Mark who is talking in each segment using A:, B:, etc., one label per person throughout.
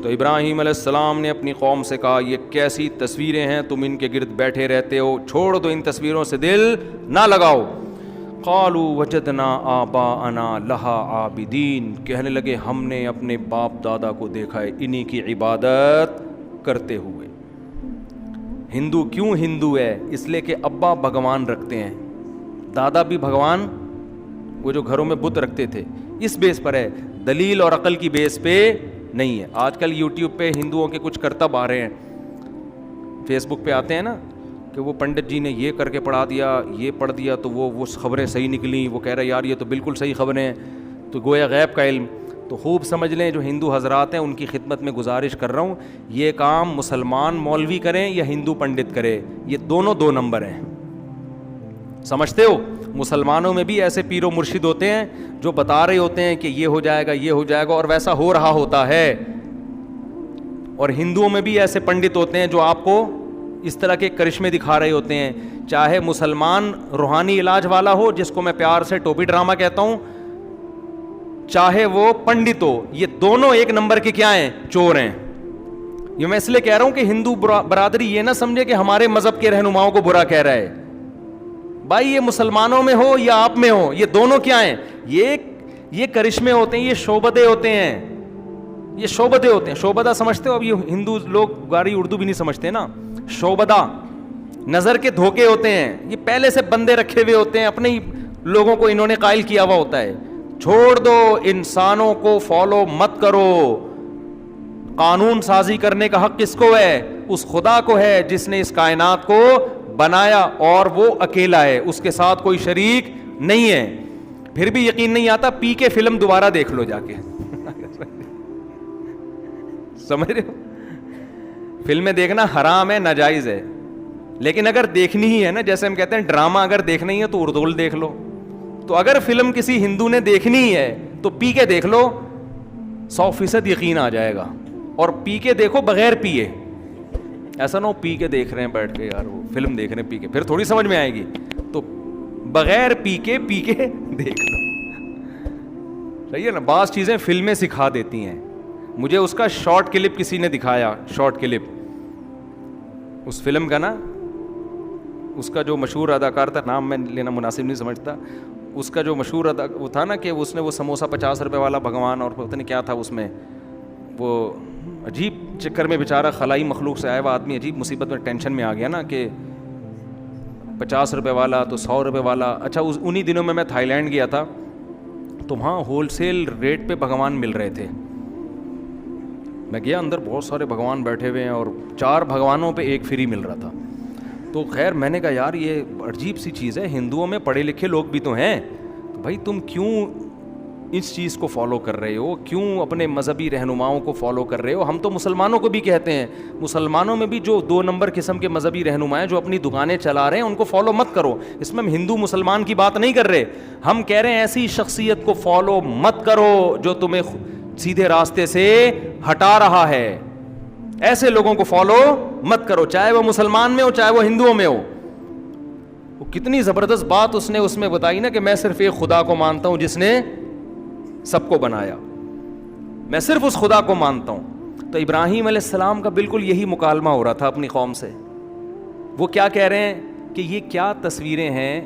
A: تو ابراہیم علیہ السلام نے اپنی قوم سے کہا یہ کیسی تصویریں ہیں, تم ان کے گرد بیٹھے رہتے ہو, چھوڑ دو ان تصویروں سے دل نہ لگاؤ. قالوا وجدنا آباءنا لہا عابدین, کہنے لگے ہم نے اپنے باپ دادا کو دیکھا ہے انہی کی عبادت کرتے ہوئے. ہندو کیوں ہندو ہے؟ اس لیے کہ ابا بھگوان رکھتے ہیں, دادا بھی بھگوان, وہ جو گھروں میں بت رکھتے تھے, اس بیس پر ہے, دلیل اور عقل کی بیس پہ نہیں ہے. آج کل یوٹیوب پہ ہندوؤں کے کچھ کرتب آ رہے ہیں, فیس بک پہ آتے ہیں نا, کہ وہ پنڈت جی نے یہ کر کے پڑھا دیا, یہ پڑھ دیا تو وہ خبریں صحیح نکلیں, وہ کہہ رہا ہے یار یہ تو بالکل صحیح خبریں ہیں, تو گویا غیب کا علم. تو خوب سمجھ لیں, جو ہندو حضرات ہیں ان کی خدمت میں گزارش کر رہا ہوں, یہ کام مسلمان مولوی کریں یا ہندو پنڈت کرے, یہ دونوں 2 نمبر ہیں. سمجھتے ہو؟ مسلمانوں میں بھی ایسے پیر و مرشد ہوتے ہیں جو بتا رہے ہوتے ہیں کہ یہ ہو جائے گا, یہ ہو جائے گا, اور ویسا ہو رہا ہوتا ہے. اور ہندوؤں میں بھی ایسے پنڈت ہوتے ہیں جو آپ کو اس طرح کے کرشمے دکھا رہے ہوتے ہیں, چاہے مسلمان روحانی علاج والا ہو جس کو میں پیار سے ٹوپی ڈرامہ کہتا ہوں, چاہے وہ پنڈت ہو, یہ دونوں 1 نمبر کے کیا ہیں؟ چور ہیں. یہ میں اس لیے کہہ رہا ہوں کہ ہندو برادری یہ نہ سمجھے کہ ہمارے مذہب کے رہنماؤں کو برا کہہ رہا ہے. بھائی یہ مسلمانوں میں ہو یا آپ میں ہو, یہ دونوں کیا ہیں؟ یہ کرشمے ہوتے ہیں, یہ شعبدے ہوتے ہیں, یہ شعبدے ہوتے ہیں. شعبدہ سمجھتے ہو؟ اب یہ ہندو لوگ گاری اردو بھی نہیں سمجھتے نا. شعبدہ نظر کے دھوکے ہوتے ہیں, یہ پہلے سے بندے رکھے ہوئے ہوتے ہیں, اپنے ہی لوگوں کو انہوں نے قائل کیا ہوا ہوتا ہے. چھوڑ دو, انسانوں کو فالو مت کرو. قانون سازی کرنے کا حق کس کو ہے؟ اس خدا کو ہے جس نے اس کائنات کو بنایا, اور وہ اکیلا ہے, اس کے ساتھ کوئی شریک نہیں ہے. پھر بھی یقین نہیں آتا, پی کے فلم دوبارہ دیکھ لو جا کے. سمجھ رہے ہو؟ فلمیں دیکھنا حرام ہے, ناجائز ہے, لیکن اگر دیکھنی ہی ہے نا, جیسے ہم کہتے ہیں ڈرامہ اگر دیکھنا ہی ہے تو اردول دیکھ لو. تو اگر فلم کسی ہندو نے دیکھنی ہی ہے تو پی کے دیکھ لو, 100% یقین آ جائے گا. اور پی کے دیکھو بغیر پیے, ایسا نہ ہو پی کے دیکھ رہے ہیں بیٹھ کے, یار وہ فلم دیکھ رہے ہیں پی کے, پھر تھوڑی سمجھ میں آئے گی. تو بغیر پی کے دیکھ لو, صحیح ہے نا. بعض چیزیں فلمیں سکھا دیتی ہیں. مجھے اس کا شارٹ کلپ کسی نے دکھایا, شارٹ کلپ اس فلم کا نا, اس کا جو مشہور اداکار تھا, نام میں لینا مناسب نہیں سمجھتا, اس کا جو مشہور وہ تھا نا کہ اس نے وہ سموسہ 50 روپے والا بھگوان, اور پتہ نہیں کیا تھا اس میں, وہ عجیب چکر میں بیچارہ خلائی مخلوق سے آیا ہوا آدمی عجیب مصیبت میں ٹینشن میں آ گیا نا, کہ 50 روپے والا تو 100 روپے والا. اچھا انہی دنوں میں تھائی لینڈ گیا تھا, تو وہاں ہول سیل ریٹ پہ بھگوان مل رہے تھے. میں گیا, اندر بہت سارے بھگوان بیٹھے ہوئے ہیں, اور 4 بھگوانوں پہ 1 فری مل رہا تھا. تو خیر میں نے کہا یار یہ عجیب سی چیز ہے, ہندوؤں میں پڑھے لکھے لوگ بھی تو ہیں, تو بھائی تم کیوں اس چیز کو فالو کر رہے ہو, کیوں اپنے مذہبی رہنماؤں کو فالو کر رہے ہو؟ ہم تو مسلمانوں کو بھی کہتے ہیں, مسلمانوں میں بھی جو 2 نمبر قسم کے مذہبی رہنما ہیں جو اپنی دکانیں چلا رہے ہیں ان کو فالو مت کرو. اس میں ہم ہندو مسلمان کی بات نہیں کر رہے, ہم کہہ رہے ہیں ایسی شخصیت کو فالو مت کرو جو تمہیں سیدھے راستے سے ہٹا رہا ہے. ایسے لوگوں کو فالو مت کرو, چاہے وہ مسلمان میں ہو چاہے وہ ہندوؤں میں ہو. وہ کتنی زبردست بات اس نے بتائی نا, کہ میں صرف ایک خدا کو مانتا ہوں جس نے سب کو بنایا, میں صرف اس خدا کو مانتا ہوں. تو ابراہیم علیہ السلام کا بالکل یہی مکالمہ ہو رہا تھا اپنی قوم سے. وہ کیا کہہ رہے ہیں کہ یہ کیا تصویریں ہیں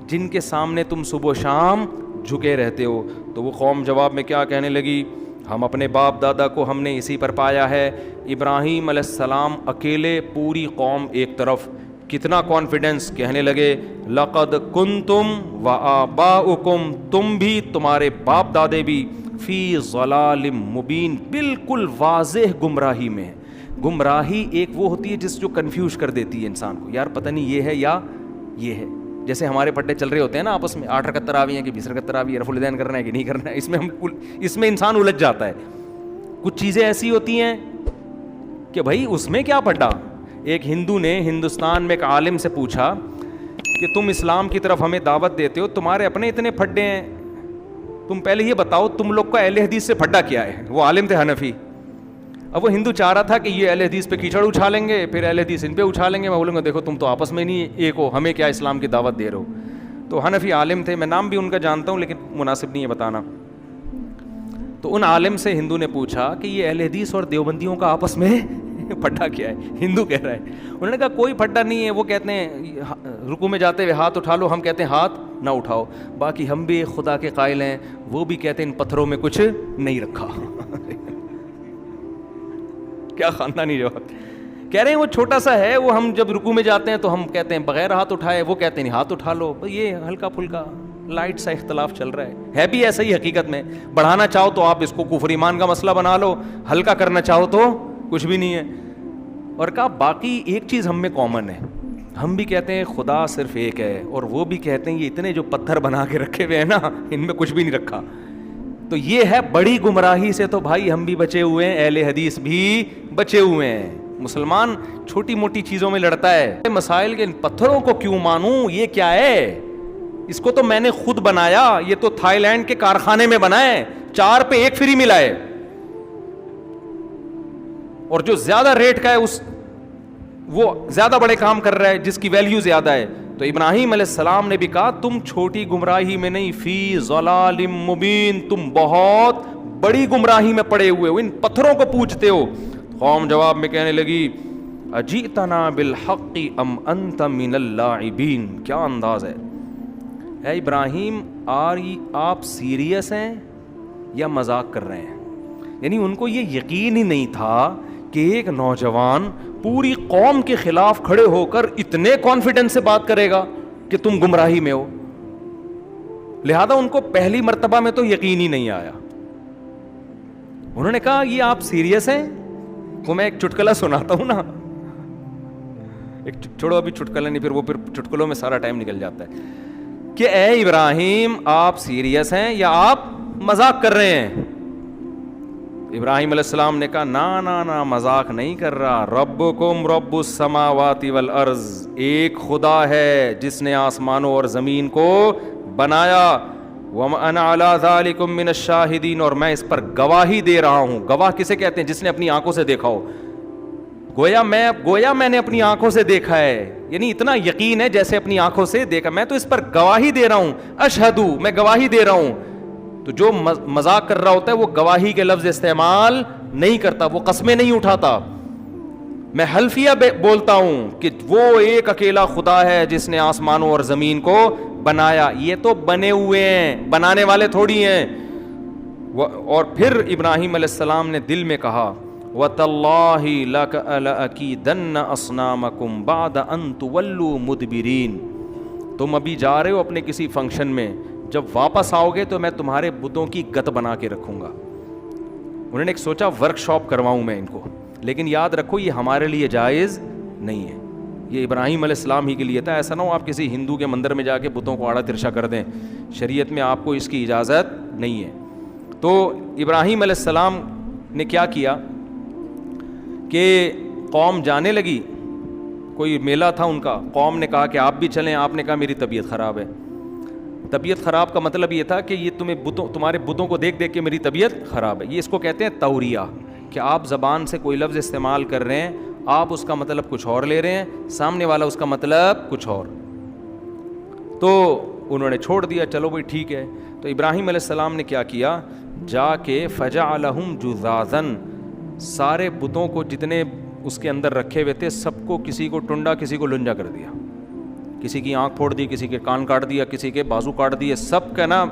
A: جن کے سامنے تم صبح و شام جھکے رہتے ہو. تو وہ قوم جواب میں کیا کہنے لگی, ہم اپنے باپ دادا کو ہم نے اسی پر پایا ہے. ابراہیم علیہ السلام اکیلے, پوری قوم ایک طرف. کتنا کانفیڈنس, کہنے لگے لقد کنتم وآباؤکم, تم بھی تمہارے باپ دادے بھی, فی ضلال مبین, بالکل واضح گمراہی میں. گمراہی ایک وہ ہوتی ہے جس جو کنفیوز کر دیتی ہے انسان کو, یار پتہ نہیں یہ ہے یا یہ ہے. جیسے ہمارے پٹے چل رہے ہوتے ہیں نا آپس میں, 8 رکعت تراویح ہیں کہ 20 رکعت تراویح, رفع الیدین کرنا ہے کہ نہیں کرنا ہے, اس میں انسان الجھ جاتا ہے. کچھ چیزیں ایسی ہوتی ہیں کہ بھائی اس میں کیا پڑھا. ایک ہندو نے ہندوستان میں ایک عالم سے پوچھا کہ تم اسلام کی طرف ہمیں دعوت دیتے ہو, تمہارے اپنے اتنے پھڈے ہیں, تم پہلے یہ بتاؤ تم لوگ کا اہل حدیث سے پھڈا کیا ہے. وہ عالم تھے حنفی. اب وہ ہندو چاہ رہا تھا کہ یہ اہل حدیث پہ کیچڑ اچھالیں گے, پھر اہل حدیث ان پہ اچھالیں گے. میں بولوں گا دیکھو تم تو آپس میں نہیں ایک ہو, ہمیں کیا اسلام کی دعوت دے رہے ہو. تو حنفی عالم تھے, میں نام بھی ان کا جانتا ہوں لیکن مناسب نہیں ہے بتانا. تو ان عالم سے ہندو نے پوچھا کہ یہ اہل حدیث اور دیوبندیوں کا آپس میں پھڈا کیا ہے؟ ہندو کہہ رہا ہے. انہوں نے کہا کوئی پھڈا نہیں ہے, وہ کہتے ہیں رکوع میں جاتے ہوئے ہاتھ اٹھا لو, ہم کہتے ہیں ہاتھ نہ اٹھاؤ. باقی ہم بھی خدا کے قائل ہیں, وہ بھی کہتے ہیں ان پتھروں میں کچھ نہیں رکھا. کیا خاندانی جواب. کہہ رہے ہیں وہ چھوٹا سا ہے, وہ ہم جب رکوع میں جاتے ہیں تو ہم کہتے ہیں بغیر ہاتھ اٹھائے, وہ کہتے ہیں ہاتھ اٹھا لو. یہ ہلکا پھلکا لائٹ سا اختلاف چل رہا ہے بھی ایسا ہی حقیقت میں. بڑھانا چاہو تو آپ اس کو کفر ایمان کا مسئلہ بنا لو, ہلکا کرنا چاہو تو کچھ بھی نہیں ہے. اور کہا باقی ایک چیز ہم میں کامن ہے, ہم بھی کہتے ہیں خدا صرف ایک ہے, اور وہ بھی کہتے ہیں یہ اتنے جو پتھر بنا کے رکھے ہوئے ہیں نا, ان میں کچھ بھی نہیں رکھا. تو یہ ہے بڑی گمراہی سے تو بھائی ہم بھی بچے ہوئے ہیں, اہل حدیث بھی بچے ہوئے ہیں. مسلمان چھوٹی موٹی چیزوں میں لڑتا ہے, مسائل کے ان پتھروں کو کیوں مانوں, یہ کیا ہے, اس کو تو میں نے خود بنایا, یہ تو تھائی لینڈ کے کارخانے میں بنا ہے, 4 پہ 1 فری ملا ہے, اور جو زیادہ ریٹ کا ہے وہ زیادہ بڑے کام کر رہا ہے جس کی ویلیو زیادہ ہے. تو ابراہیم علیہ السلام نے بھی کہا تم چھوٹی گمراہی میں نہیں, فی ضلال مبین, تم بہت بڑی گمراہی میں پڑے ہوئے ہو, ان پتھروں کو پوجتے ہو. قوم جواب میں کہنے لگی اجئتنا بالحق ام انت من اللاعبین. کیا انداز ہے, اے ابراہیم آپ سیریس ہیں یا مذاق کر رہے ہیں؟ یعنی ان کو یہ یقین ہی نہیں تھا کہ ایک نوجوان پوری قوم کے خلاف کھڑے ہو کر اتنے کانفیڈنس سے بات کرے گا کہ تم گمراہی میں ہو. لہذا ان کو پہلی مرتبہ میں تو یقین ہی نہیں آیا. انہوں نے کہا یہ آپ سیریس ہیں؟ وہ میں ایک چٹکلا سناتا ہوں نا, ایک چھوڑو ابھی چٹکلا نہیں, پھر چٹکلوں میں سارا ٹائم نکل جاتا ہے, کہ اے ابراہیم آپ سیریس ہیں یا آپ مذاق کر رہے ہیں؟ ابراہیم علیہ السلام نے کہا نا مذاق نہیں کر رہا, ربکم رب السماوات والارض, ایک خدا ہے جس نے آسمانوں اور زمین کو بنایا, وَأَنَا عَلَىٰ ذَلِكُم مِّنَ الشَّاهِدِينَ, اور میں اس پر گواہی دے رہا ہوں. گواہ کسے کہتے ہیں؟ جس نے اپنی آنکھوں سے دیکھا ہو. گویا میں نے اپنی آنکھوں سے دیکھا ہے, یعنی اتنا یقین ہے جیسے اپنی آنکھوں سے دیکھا, میں تو اس پر گواہی دے رہا ہوں. اشہدو, میں گواہی دے رہا ہوں. تو جو مذاق کر رہا ہوتا ہے وہ گواہی کے لفظ استعمال نہیں کرتا, وہ قسمیں نہیں اٹھاتا. میں حلفیہ بولتا ہوں کہ وہ ایک اکیلا خدا ہے جس نے آسمانوں اور زمین کو بنایا. یہ تو بنے ہوئے ہیں, بنانے والے تھوڑی ہیں. اور پھر ابراہیم علیہ السلام نے دل میں کہا وَتَاللَّهِ لَأَكِيدَنَّ أَصْنَامَكُمْ بَعْدَ أَن تُوَلُّوا مُدْبِرِينَ. تم ابھی جا رہے ہو اپنے کسی فنکشن میں, جب واپس آؤ گے تو میں تمہارے بتوں کی گت بنا کے رکھوں گا. انہوں نے ایک سوچا ورک شاپ کرواؤں میں ان کو, لیکن یاد رکھو یہ ہمارے لیے جائز نہیں ہے, یہ ابراہیم علیہ السلام ہی کے لیے تھا. ایسا نہ ہو آپ کسی ہندو کے مندر میں جا کے بتوں کو آڑا ترشا کر دیں, شریعت میں آپ کو اس کی اجازت نہیں ہے. تو ابراہیم علیہ السلام نے کیا کیا کہ قوم جانے لگی, کوئی میلہ تھا ان کا, قوم نے کہا کہ آپ بھی چلیں, آپ نے کہا میری طبیعت خراب ہے. طبیعت خراب کا مطلب یہ تھا کہ یہ تمہارے بتوں کو دیکھ دیکھ کے میری طبیعت خراب ہے. یہ اس کو کہتے ہیں توریہ, کہ آپ زبان سے کوئی لفظ استعمال کر رہے ہیں, آپ اس کا مطلب کچھ اور لے رہے ہیں, سامنے والا اس کا مطلب کچھ اور. تو انہوں نے چھوڑ دیا, چلو بھائی ٹھیک ہے. تو ابراہیم علیہ السلام نے کیا کیا, جا کے فجعلہم جذاذاً, سارے بتوں کو جتنے اس کے اندر رکھے ہوئے تھے سب کو, کسی کو ٹنڈا کسی کو لنجا کر دیا, کسی کی آنکھ پھوڑ دی, کسی کے کان کاٹ دیا, کسی کے بازو کاٹ دیے. سب کا نا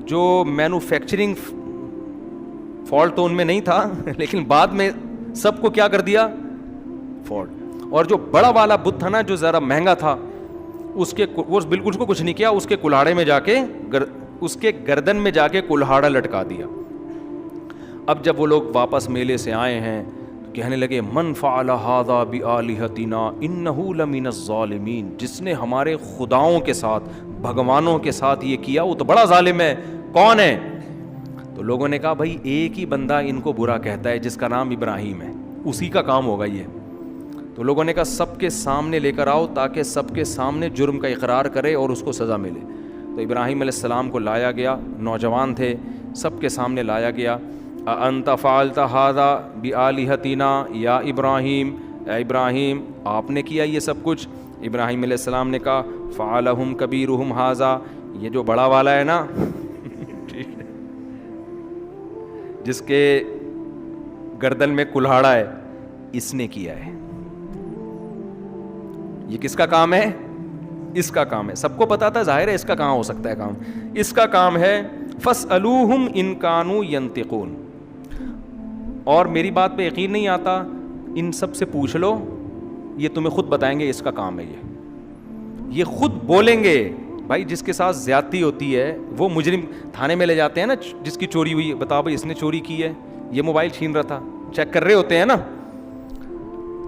A: جو مینوفیکچرنگ فالٹ تو ان میں نہیں تھا, لیکن بعد میں سب کو کیا کر دیا, فالٹ. اور جو بڑا والا بت تھا نا, جو ذرا مہنگا تھا, اس کے وہ بالکل اس کو کچھ نہیں کیا, اس کے کلاڑے میں جا کے اس کے گردن میں جا کے کلہاڑا لٹکا دیا. اب جب وہ لوگ واپس میلے سے آئے ہیں کہنے لگے من فعل ھذا بآلہتنا انہ لمن الظالمین, جس نے ہمارے خداؤں کے ساتھ, بھگوانوں کے ساتھ یہ کیا وہ تو بڑا ظالم ہے. کون ہے؟ تو لوگوں نے کہا بھائی ایک ہی بندہ ان کو برا کہتا ہے جس کا نام ابراہیم ہے, اسی کا کام ہوگا یہ. تو لوگوں نے کہا سب کے سامنے لے کر آؤ تاکہ سب کے سامنے جرم کا اقرار کرے اور اس کو سزا ملے. تو ابراہیم علیہ السلام کو لایا گیا, نوجوان تھے, سب کے سامنے لایا گیا. انت فعلت ھذا بآلہتنا یا ابراہیم, اے ابراہیم آپ نے کیا یہ سب کچھ؟ ابراہیم علیہ السلام نے کہا فعلہم کبیرہم ھذا, یہ جو بڑا والا ہے نا ٹھیک ہے, جس کے گردن میں کلہاڑا ہے اس نے کیا ہے. یہ کس کا کام ہے؟ اس کا کام ہے. سب کو پتا تھا ظاہر ہے اس کا کہاں ہو سکتا ہے کام. اس کا کام ہے فَاسْأَلُوهُمْ إِن كَانُوا يَنْطِقُونَ. اور میری بات پہ یقین نہیں آتا, ان سب سے پوچھ لو, یہ تمہیں خود بتائیں گے اس کا کام ہے. یہ خود بولیں گے. بھائی جس کے ساتھ زیادتی ہوتی ہے وہ مجرم تھانے میں لے جاتے ہیں نا, جس کی چوری ہوئی, بتاؤ بھائی اس نے چوری کی ہے, یہ موبائل چھین رہا تھا, چیک کر رہے ہوتے ہیں نا.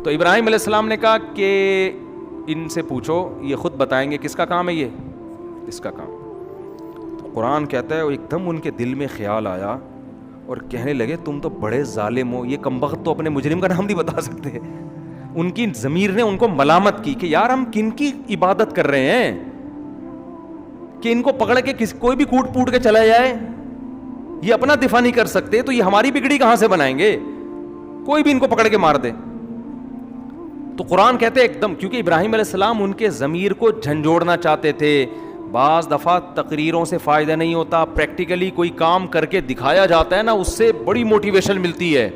A: تو ابراہیم علیہ السلام نے کہا کہ ان سے پوچھو, یہ خود بتائیں گے کس کا کام ہے, یہ اس کا کام. تو قرآن کہتا ہے وہ ایک دم ان کے دل میں خیال آیا اور کہنے لگے تم تو بڑے ظالم ہو. یہ کمبخت تو اپنے مجرم کا نام نہیں بتا سکتے. ان کی ضمیر نے ان کو ملامت کی کہ یار ہم کن کی عبادت کر رہے ہیں کہ ان کو پکڑ کے کوئی بھی کوٹ پوٹ کے چلا جائے, یہ اپنا دفاع نہیں کر سکتے تو یہ ہماری بگڑی کہاں سے بنائیں گے, کوئی بھی ان کو پکڑ کے مار دے. تو قرآن کہتے ہیں ایک دم, کیونکہ ابراہیم علیہ السلام ان کے ضمیر کو جھنجھوڑنا چاہتے تھے. بعض دفعہ تقریروں سے فائدہ نہیں ہوتا, پریکٹیکلی کوئی کام کر کے دکھایا جاتا ہے نا, اس سے بڑی موٹیویشن ملتی ہے.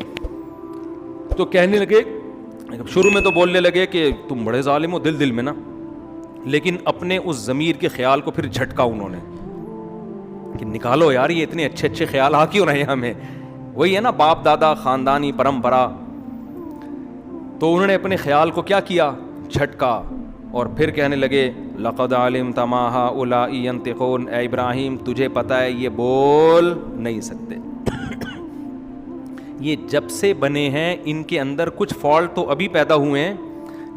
A: تو کہنے لگے, شروع میں تو بولنے لگے کہ تم بڑے ظالم ہو دل میں نا, لیکن اپنے اس ضمیر کے خیال کو پھر جھٹکا انہوں نے کہ نکالو یار, یہ اتنے اچھے اچھے خیال آ کیوں رہے ہیں ہمیں. وہی ہے نا باپ دادا خاندانی پرمپرا. تو انہوں نے اپنے خیال کو کیا کیا, جھٹکا, اور پھر کہنے لگے لقد علمت ما هؤلاء ينطقون. اے ابراہیم تجھے پتہ ہے یہ بول نہیں سکتے. یہ جب سے بنے ہیں ان کے اندر کچھ فالٹ تو ابھی پیدا ہوئے ہیں,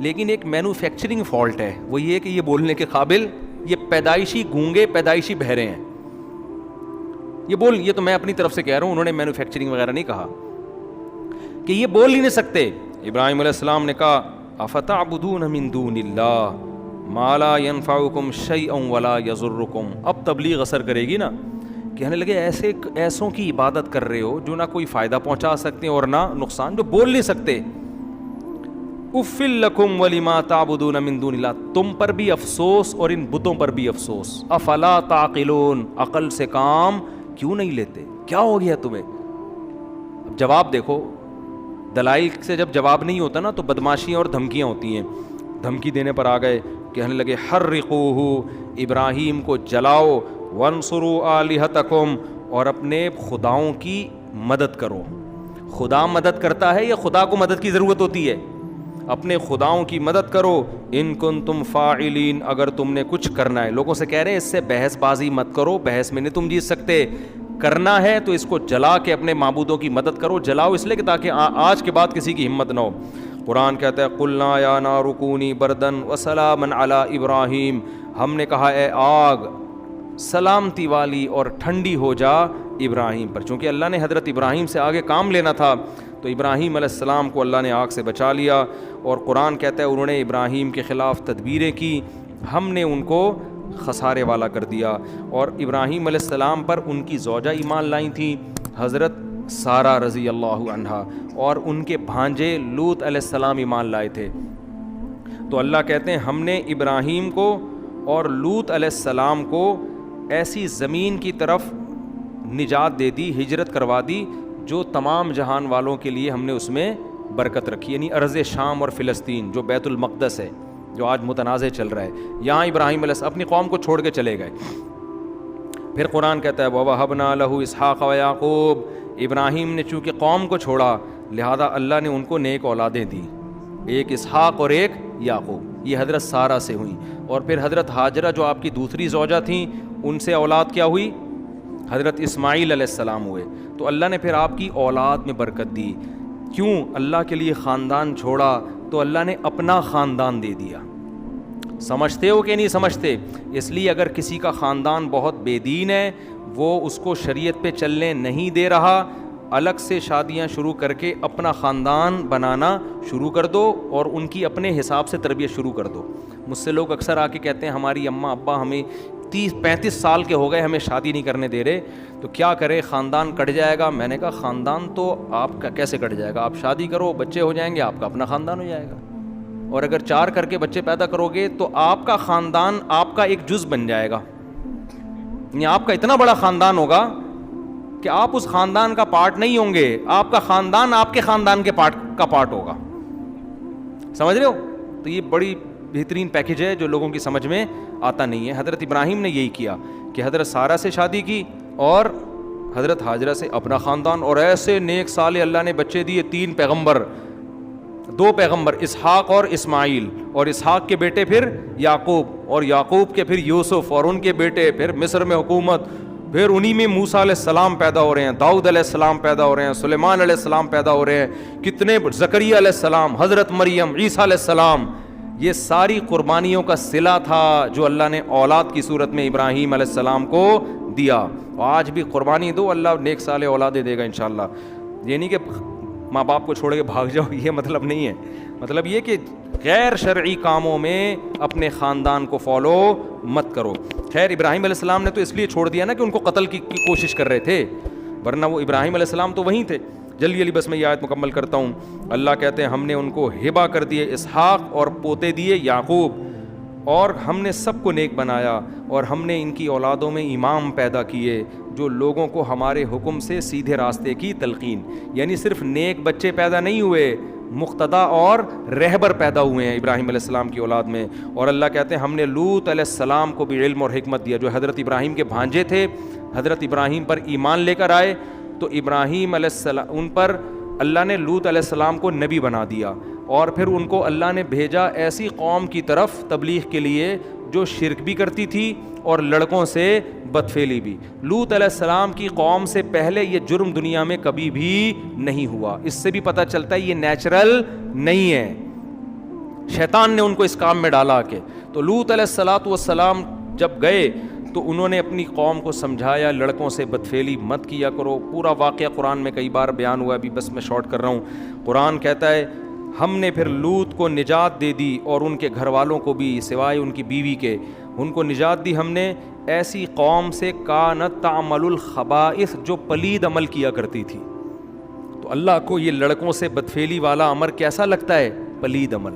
A: لیکن ایک مینوفیکچرنگ فالٹ ہے, وہ یہ کہ یہ بولنے کے قابل, یہ پیدائشی گونگے پیدائشی بہرے ہیں. یہ تو میں اپنی طرف سے کہہ رہا ہوں, انہوں نے مینوفیکچرنگ وغیرہ نہیں کہا, کہ یہ بول ہی نہیں سکتے. ابراہیم علیہ السلام نے کہا افتعبدون من دون اللہ ما لا ينفعکم شیئا ولا یضرکم. اب تبلیغ اثر کرے گی نا. کہنے لگے ایسوں کی عبادت کر رہے ہو جو نہ کوئی فائدہ پہنچا سکتے ہیں اور نہ نقصان, جو بول نہیں سکتے. اف لکم ولما تعبدون من دون اللہ. تم پر بھی افسوس اور ان بتوں پر بھی افسوس. افلا تعقلون. عقل سے کام کیوں نہیں لیتے, کیا ہو گیا تمہیں. اب جواب دیکھو, دلائل سے جب جواب نہیں ہوتا نا تو بدماشیاں اور دھمکیاں ہوتی ہیں. دھمکی دینے پر آ گئے, کہنے لگے حرقوہ, ابراہیم کو جلاؤ, وانصروا آلہتکم, اور اپنے خداؤں کی مدد کرو. خدا مدد کرتا ہے یا خدا کو مدد کی ضرورت ہوتی ہے؟ اپنے خداؤں کی مدد کرو. ان کنتم فاعلین, اگر تم نے کچھ کرنا ہے. لوگوں سے کہہ رہے ہیں اس سے بحث بازی مت کرو, بحث میں نہیں تم جیت سکتے. کرنا ہے تو اس کو جلا کے اپنے معبودوں کی مدد کرو. جلاؤ اس لیے کہ تاکہ آج کے بعد کسی کی ہمت نہ ہو. قرآن کہتا ہے قلنا یا نار کونی بردن وسلاما علی ابراہیم. ہم نے کہا اے آگ سلامتی والی اور ٹھنڈی ہو جا ابراہیم پر. چونکہ اللہ نے حضرت ابراہیم سے آگے کام لینا تھا تو ابراہیم علیہ السلام کو اللہ نے آگ سے بچا لیا. اور قرآن کہتا ہے انہوں نے ابراہیم کے خلاف تدبیریں کی, ہم نے ان کو خسارے والا کر دیا. اور ابراہیم علیہ السلام پر ان کی زوجہ ایمان لائی تھیں, حضرت سارہ رضی اللہ عنہا, اور ان کے بھانجے لوط علیہ السلام ایمان لائے تھے. تو اللہ کہتے ہیں ہم نے ابراہیم کو اور لوط علیہ السلام کو ایسی زمین کی طرف نجات دے دی, ہجرت کروا دی جو تمام جہان والوں کے لیے ہم نے اس میں برکت رکھی. یعنی ارض شام اور فلسطین جو بیت المقدس ہے, جو آج متنازع چل رہا ہے, یہاں ابراہیم علیہ السلام اپنی قوم کو چھوڑ کے چلے گئے. پھر قرآن کہتا ہے وَوَهَبْنَا لَهُ إِسْحَاقَ وَيَعْقُوبَ. ابراہیم نے چونکہ قوم کو چھوڑا لہذا اللہ نے ان کو نیک اولادیں دی, ایک اسحاق اور ایک یعقوب. یہ حضرت سارہ سے ہوئیں. اور پھر حضرت ہاجرہ جو آپ کی دوسری زوجہ تھیں ان سے اولاد کیا ہوئی, حضرت اسماعیل علیہ السلام ہوئے. تو اللہ نے پھر آپ کی اولاد میں برکت دی. کیوں؟ اللہ کے لیے خاندان چھوڑا تو اللہ نے اپنا خاندان دے دیا. سمجھتے ہو کہ نہیں سمجھتے؟ اس لیے اگر کسی کا خاندان بہت بے دین ہے, وہ اس کو شریعت پہ چلنے نہیں دے رہا, الگ سے شادیاں شروع کر کے اپنا خاندان بنانا شروع کر دو اور ان کی اپنے حساب سے تربیت شروع کر دو. مجھ سے لوگ اکثر آ کے کہتے ہیں ہماری اماں ابا ہمیں 30-35 سال کے ہو گئے, ہمیں شادی نہیں کرنے دے رہے, تو کیا کرے, خاندان کٹ جائے گا. میں نے کہا خاندان تو آپ کا کیسے کٹ جائے گا؟ آپ شادی کرو, بچے ہو جائیں گے, آپ کا اپنا خاندان ہو جائے گا. اور اگر 4 کر کے بچے پیدا کرو گے تو آپ کا خاندان آپ کا ایک جز بن جائے گا. یعنی آپ کا اتنا بڑا خاندان ہوگا کہ آپ اس خاندان کا پارٹ نہیں ہوں گے, آپ کا خاندان آپ کے خاندان کے پارٹ ہوگا. سمجھ رہے ہو؟ تو یہ بڑی بہترین پیکج ہے جو لوگوں کی سمجھ میں آتا نہیں ہے. حضرت ابراہیم نے یہی کیا کہ حضرت سارہ سے شادی کی اور حضرت ہاجرہ سے اپنا خاندان, اور ایسے نیک صالح اللہ نے بچے دیے, 3 پیغمبر, 2 پیغمبر اسحاق اور اسماعیل, اور اسحاق کے بیٹے پھر یعقوب, اور یعقوب کے پھر یوسف, اور ان کے بیٹے پھر مصر میں حکومت, پھر انہی میں موسیٰ علیہ السلام پیدا ہو رہے ہیں, داؤد علیہ السلام پیدا ہو رہے ہیں, سلیمان علیہ السلام پیدا ہو رہے ہیں, کتنے, زکریا علیہ السلام, حضرت مریم, عیسیٰ علیہ السلام. یہ ساری قربانیوں کا صلہ تھا جو اللہ نے اولاد کی صورت میں ابراہیم علیہ السلام کو دیا. اور آج بھی قربانی دو, اللہ نیک صالح اولادیں دے گا انشاءاللہ. یہ نہیں کہ ماں باپ کو چھوڑ کے بھاگ جاؤ, یہ مطلب نہیں ہے. مطلب یہ کہ غیر شرعی کاموں میں اپنے خاندان کو فالو مت کرو. خیر ابراہیم علیہ السلام نے تو اس لیے چھوڑ دیا نا کہ ان کو قتل کی کوشش کر رہے تھے, ورنہ وہ ابراہیم علیہ السلام تو وہیں تھے. جلدی بس میں یہ آیت مکمل کرتا ہوں. اللہ کہتے ہیں ہم نے ان کو ہبہ کر دیے اسحاق اور پوتے دیے یعقوب, اور ہم نے سب کو نیک بنایا, اور ہم نے ان کی اولادوں میں امام پیدا کیے جو لوگوں کو ہمارے حکم سے سیدھے راستے کی تلقین. یعنی صرف نیک بچے پیدا نہیں ہوئے, مقتدا اور رہبر پیدا ہوئے ہیں ابراہیم علیہ السلام کی اولاد میں. اور اللہ کہتے ہیں ہم نے لوط علیہ السلام کو بھی علم اور حکمت دیا, جو حضرت ابراہیم کے بھانجے تھے, حضرت ابراہیم پر ایمان لے کر آئے, تو ابراہیم علیہ السلام ان پر اللہ نے لوط علیہ السلام کو نبی بنا دیا, اور پھر ان کو اللہ نے بھیجا ایسی قوم کی طرف تبلیغ کے لیے جو شرک بھی کرتی تھی اور لڑکوں سے بدفعلی بھی. لوط علیہ السلام کی قوم سے پہلے یہ جرم دنیا میں کبھی بھی نہیں ہوا. اس سے بھی پتہ چلتا ہے یہ نیچرل نہیں ہے, شیطان نے ان کو اس کام میں ڈالا کے. تو لوط علیہ السلام جب گئے تو انہوں نے اپنی قوم کو سمجھایا لڑکوں سے بدفعلی مت کیا کرو. پورا واقعہ قرآن میں کئی بار بیان ہوا, ابھی بس میں شارٹ کر رہا ہوں. قرآن کہتا ہے ہم نے پھر لوط کو نجات دے دی, اور ان کے گھر والوں کو بھی سوائے ان کی بیوی کے, ان کو نجات دی ہم نے ایسی قوم سے کانت تعمل الخبائث, جو پلید عمل کیا کرتی تھی. تو اللہ کو یہ لڑکوں سے بدفعلی والا امر کیسا لگتا ہے؟ پلید عمل,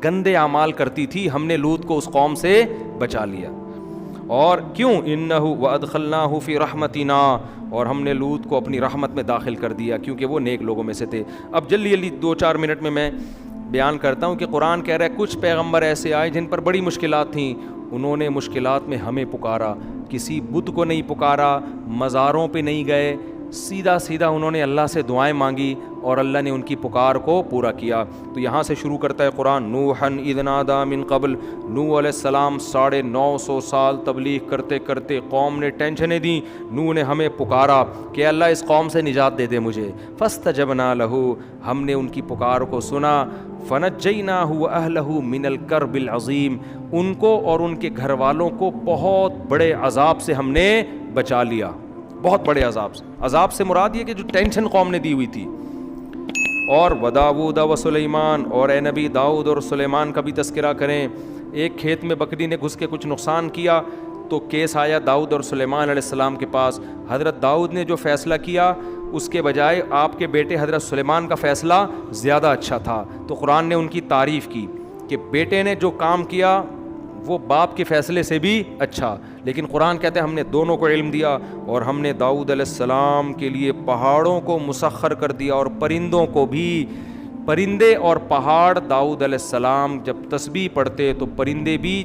A: گندے اعمال کرتی تھی. ہم نے لوط کو اس قوم سے بچا لیا. اور کیوں؟ انہ وادخلناہ فی رحمتنا, اور ہم نے لوط کو اپنی رحمت میں داخل کر دیا کیونکہ وہ نیک لوگوں میں سے تھے. اب جلدی 2-4 منٹ میں بیان کرتا ہوں کہ قرآن کہہ رہا ہے کچھ پیغمبر ایسے آئے جن پر بڑی مشکلات تھیں, انہوں نے مشکلات میں ہمیں پکارا, کسی بت کو نہیں پکارا, مزاروں پہ نہیں گئے, سیدھا انہوں نے اللہ سے دعائیں مانگی اور اللہ نے ان کی پکار کو پورا کیا. تو یہاں سے شروع کرتا ہے قرآن, نوحن اذ نادی من قبل, نوح علیہ السلام 950 سال تبلیغ کرتے کرتے قوم نے ٹینشنیں دیں, نوح نے ہمیں پکارا کہ اللہ اس قوم سے نجات دے دے مجھے. فاستجبنا لہ, ہم نے ان کی پکار کو سنا. فنجیناہ واہلہ من الکرب العظیم, ان کو اور ان کے گھر والوں کو بہت بڑے عذاب سے ہم نے بچا لیا, بہت بڑے عذاب سے. عذاب سے مراد یہ کہ جو ٹینشن قوم نے دی ہوئی تھی. اور وداؤد و سلیمان, اور اے نبی داؤد اور سلیمان کا بھی تذکرہ کریں. ایک کھیت میں بکری نے گھس کے کچھ نقصان کیا تو کیس آیا داؤد اور سلیمان علیہ السلام کے پاس. حضرت داؤد نے جو فیصلہ کیا اس کے بجائے آپ کے بیٹے حضرت سلیمان کا فیصلہ زیادہ اچھا تھا. تو قرآن نے ان کی تعریف کی کہ بیٹے نے جو کام کیا وہ باپ کے فیصلے سے بھی اچھا. لیکن قرآن کہتے ہیں ہم نے دونوں کو علم دیا, اور ہم نے داؤد علیہ السلام کے لیے پہاڑوں کو مسخر کر دیا اور پرندوں کو بھی. پرندے اور پہاڑ, داؤد علیہ السلام جب تسبیح پڑھتے تو پرندے بھی